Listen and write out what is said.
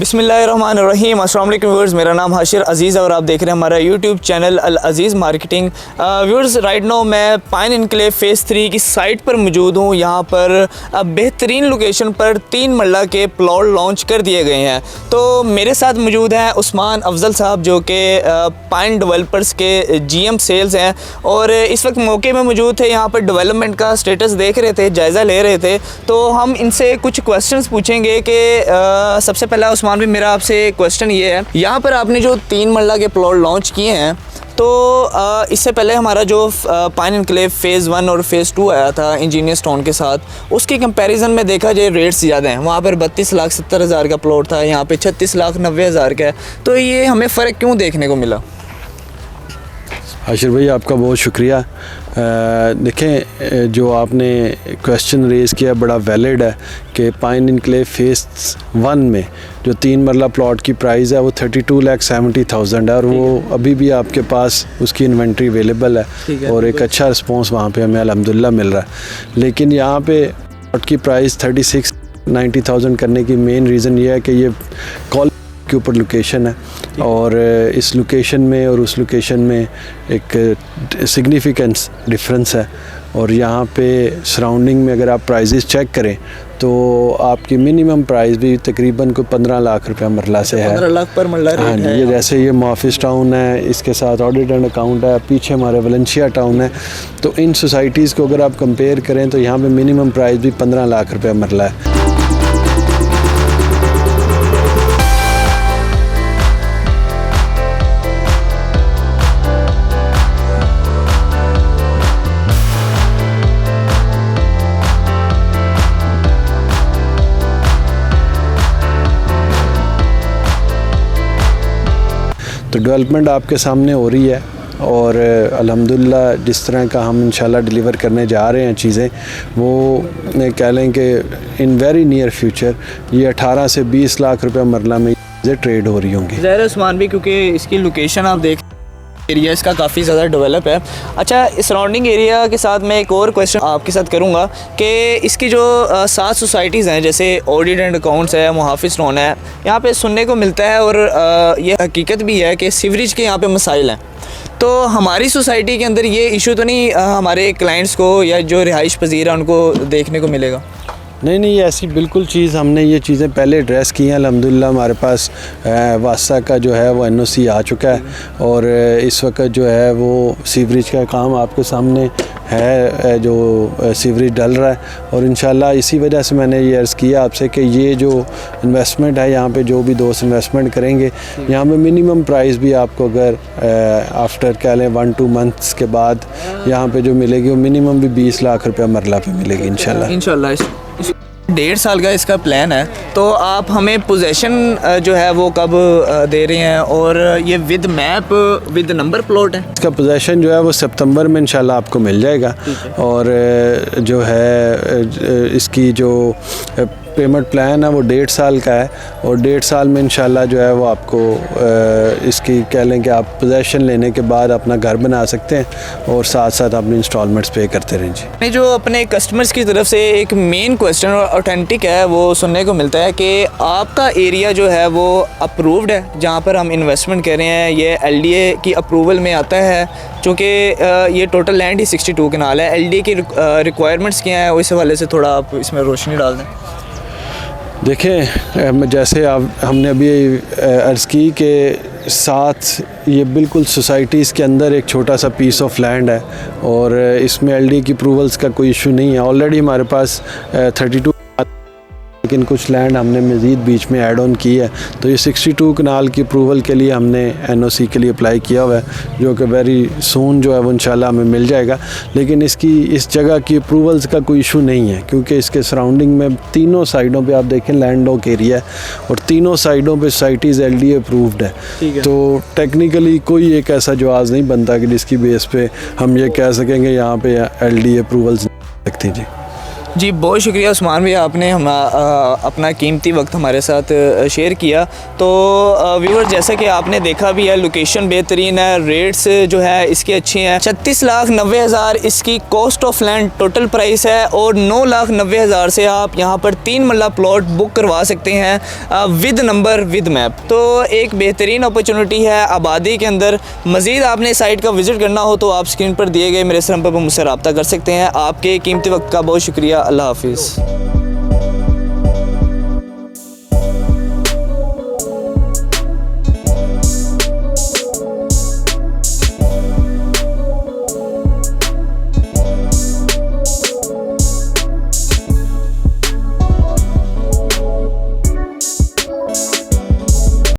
बिस्मिल्लाहिर्रहमानिर्रहीम। अस्सलाम वालेकुम व्यूअर्स, मेरा नाम हाशिर अज़ीज़ और आप देख रहे हैं हमारा यूट्यूब चैनल अल अज़ीज़ मार्केटिंग। व्यूअर्स, राइट नाउ मैं पाइन इनक्लेव फ़ेज़ 3 की साइट पर मौजूद हूँ। यहाँ पर बेहतरीन लोकेशन पर 3 मरला के प्लॉट लॉन्च कर दिए गए हैं। तो मेरे साथ मौजूद हैं उस्मान अफजल साहब, जो कि पाइन डेवलपर्स के GM सेल्स हैं और इस वक्त मौके में मौजूद थे। यहाँ पर डेवलपमेंट का स्टेटस देख रहे थे, जायज़ा ले रहे थे। तो हम इनसे कुछ क्वेश्चंस पूछेंगे कि सबसे पहला उस्मान भी मेरा आपसे क्वेश्चन ये है, यहाँ पर आपने जो 3 मरला के प्लॉट लॉन्च किए हैं, तो इससे पहले हमारा जो पाइन इनक्लेव फ़ेज़ 1 और फ़ेज़ 2 आया था इंजीनियर्स टाउन के साथ, उसके कंपैरिजन में देखा जाए रेट्स ज़्यादा हैं। वहाँ पर 32,70,000 का प्लॉट था, यहाँ पे 36,90,000 का है। तो ये हमें फ़र्क क्यों देखने को मिला? हाशिर भाई, आपका बहुत शुक्रिया। देखें, जो आपने क्वेश्चन रेज़ किया बड़ा वैलिड है कि पाइन इनक्लेव फ़ेज़ 1 में जो 3 मरला प्लॉट की प्राइस है वो 32,70,000 है और वो अभी भी आपके पास उसकी इन्वेंट्री अवेलेबल है और एक अच्छा रिस्पॉन्स वहाँ पे हमें अल्हम्दुलिल्लाह मिल रहा है। लेकिन यहाँ पे प्लॉट की प्राइस 36,90,000 करने की मेन रीज़न ये है कि ये कॉल के ऊपर लोकेशन है और इस लोकेशन में और उस लोकेशन में एक सिग्निफिकेंस डिफरेंस है। और यहाँ पे सराउंडिंग में अगर आप प्राइजेस चेक करें तो आपकी मिनिमम प्राइस भी तकरीबन को 15 लाख रुपया मरला से है। 15 लाख पर मरला रेट है। ये जैसे ये मुहाफिज टाउन है, इसके साथ ऑडिट एंड अकाउंट है, पीछे हमारे वलेंशिया टाउन है। तो इन सोसाइटीज़ को अगर आप कंपेयर करें तो यहाँ पर मिनिमम प्राइस भी 15 लाख रुपया मरला है। तो डेवलपमेंट आपके सामने हो रही है और अल्हम्दुलिल्लाह जिस तरह का हम इंशाल्लाह डिलीवर करने जा रहे हैं चीज़ें, वो कह लें कि इन वेरी नियर फ्यूचर ये 18 से 20 लाख रुपए मरला में ट्रेड हो रही होंगी। ज़ाहिर उस्मान भी, क्योंकि इसकी लोकेशन आप देख एरिया इसका काफ़ी ज़्यादा डेवलप है। अच्छा, सराउंडिंग एरिया के साथ मैं एक और क्वेश्चन आपके साथ करूँगा कि इसकी जो 7 सोसाइटीज़ हैं, जैसे ऑडिट एंड अकाउंट्स है, मुहाफिज टाउन है, यहाँ पे सुनने को मिलता है और ये हकीकत भी है कि सीवरेज के यहाँ पे मसाइल हैं। तो हमारी सोसाइटी के अंदर ये इशू तो नहीं हमारे क्लाइंट्स को या जो रिहाइश पजीर है उनको देखने को मिलेगा? नहीं, ऐसी बिल्कुल चीज़ हमने ये चीज़ें पहले एड्रेस की हैं। अल्हम्दुलिल्लाह हमारे पास वासा का जो है वो NOC आ चुका है और इस वक्त जो है वो सीवरेज का काम आपके सामने है, जो सीवरेज डल रहा है। और इंशाल्लाह इसी वजह से मैंने ये अर्ज़ किया आपसे कि ये जो इन्वेस्टमेंट है, यहाँ पे जो भी दोस्त इन्वेस्टमेंट करेंगे, यहाँ पे मिनिमम प्राइस भी आपको अगर आफ्टर कह लें 1-2 मंथ्स के बाद यहाँ पे जो मिलेगी वो मिनिमम भी 20 लाख रुपया मरला पे मिलेगी इंशाल्लाह। 1.5 साल का इसका प्लान है। तो आप हमें पोजेशन जो है वो कब दे रहे हैं और ये with map with number plot है? इसका पोजेशन जो है वो सितंबर में इंशाल्लाह आपको मिल जाएगा और जो है इसकी जो पेमेंट प्लान है वो 1.5 साल का है और 1.5 साल में इंशाल्लाह जो है वो आपको इसकी कह लें कि आप पोजेशन लेने के बाद अपना घर बना सकते हैं और साथ साथ अपनी इंस्टॉलमेंट्स पे करते रहें। जी, मैं जो अपने कस्टमर्स की तरफ से एक मेन क्वेश्चन और ऑथेंटिक है वो सुनने को मिलता है कि आपका एरिया जो है वो अप्रूव्ड है, जहाँ पर हम इन्वेस्टमेंट कर रहे हैं ये LDA की अप्रूवल में आता है, चूँकि ये टोटल लैंड ही 62 कनाल है। LDA की रिक्वायरमेंट्स क्या हैं, इस हवाले से थोड़ा आप इसमें रोशनी डाल दें। देखें, जैसे हमने अभी अर्ज़ की कि साथ ये बिल्कुल सोसाइटीज़ के अंदर एक छोटा सा पीस ऑफ लैंड है और इसमें LDA की अप्रूवल्स का कोई इशू नहीं है। ऑलरेडी हमारे पास 32, लेकिन कुछ लैंड हमने मज़ीद बीच में ऐड ऑन की है। तो ये 62 कनाल की अप्रूवल के लिए हमने NOC के लिए अप्लाई किया हुआ है, जो कि वेरी सून जो है वो इंशाल्लाह हमें मिल जाएगा। लेकिन इस जगह की अप्रूवल्स का कोई इशू नहीं है, क्योंकि इसके सराउंडिंग में तीनों साइडों पे आप देखें लैंड लॉक एरिया है और तीनों साइडों पे सोसाइटीज़ LDA अप्रूव्ड है। तो टेक्निकली कोई एक ऐसा जवाज़ नहीं बनता कि जिसकी बेस पे हम ये कह सकेंगे यहाँ पे LDA अप्रूवल्स नहीं लगती। जी, जी बहुत शुक्रिया उस्मान भैया, आपने हम अपना कीमती वक्त हमारे साथ शेयर किया। तो व्यूअर जैसा कि आपने देखा भी है, लोकेशन बेहतरीन है, रेट्स जो है इसके अच्छे हैं। 36,90,000 इसकी cost of land total price है और 9,90,000 से आप यहाँ पर 3 मरला प्लॉट बुक करवा सकते हैं विद नंबर विद मैप। तो एक बेहतरीन अपॉर्चुनिटी है आबादी के अंदर। मज़ीद आपने साइट का विज़िट करना हो तो आप स्क्रीन पर दिए गए मेरे नंबर पर मुझसे रब्ता कर सकते हैं। आपके कीमती वक्त का बहुत शुक्रिया। अल्लाह हाफिज़।